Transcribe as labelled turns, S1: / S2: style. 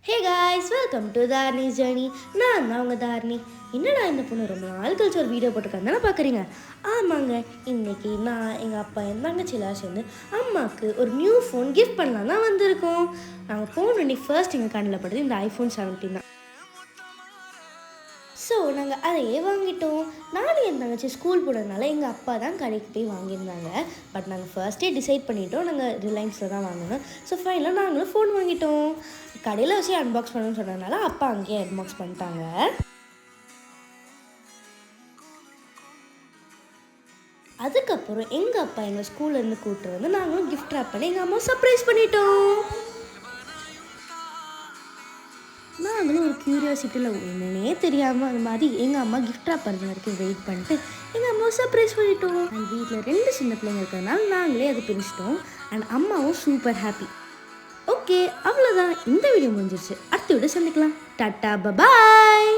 S1: Hey guys, welcome to தார்னிஸ் journey. நான் தான் உங்கள் தார்னி. என்னடா இந்த பொண்ணு ரொம்ப நாள் கழிச்சு ஒரு வீடியோ போட்டிருக்காங்க தானே பார்க்குறீங்க? ஆமாங்க, இன்றைக்கி நான் எங்கள் அப்பா என் தங்கச்சிலாம் சேர்ந்து அம்மாவுக்கு ஒரு நியூ ஃபோன் கிஃப்ட் பண்ணலாம் தான் வந்திருக்கோம். நாங்கள் போன இன்னைக்கு ஃபர்ஸ்ட் எங்கள் கண்ணில் படுறது இந்த ஐஃபோன் 17 தான். ஸோ நாங்கள் அதையே வாங்கிட்டோம். நானும் என் தங்கச்சி ஸ்கூல் போனதுனால எங்கள் அப்பா தான் கடைக்கு போய் வாங்கியிருந்தாங்க. பட் நாங்கள் ஃபர்ஸ்ட்டே டிசைட் பண்ணிட்டோம், நாங்கள் ரிலையன்ஸில் தான் வாங்கணும். ஸோ ஃபைனலாக நாங்களும் ஃபோன் வாங்கிட்டோம். கடையில் வச்சு அன்பாக்ஸ் பண்ணணும்னு சொன்னதுனால அப்பா அங்கேயே அன்பாக்ஸ் பண்ணிட்டாங்க. அதுக்கப்புறம் எங்கள் அப்பா எங்கள் ஸ்கூல்லேருந்து கூப்பிட்டு வந்து நாங்களும் கிஃப்ட் ரேப் பண்ணி எங்கள் அம்மா சர்ப்ரைஸ் பண்ணிட்டோம். நாங்களும் ஒரு க்யூரியாசிட்டியில் என்னன்னே தெரியாமல் அது மாதிரி எங்கள் அம்மா கிஃப்ட் ரேப் பண்ணுற வரைக்கும் வெயிட் பண்ணிட்டு எங்கள் அம்மாவை சர்ப்ரைஸ் பண்ணிட்டோம். அண்ட் வீட்டில் 2 சின்ன பிள்ளைங்க இருக்கிறதுனால நாங்களே அதை பிரிச்சிட்டோம். அண்ட் அம்மாவும் சூப்பர் ஹாப்பி. ஓகே, அவ்வளோதான், இந்த வீடியோ முடிஞ்சிருச்சு. அடுத்த வீடியோ சந்திக்கலாம். Tata, bye bye.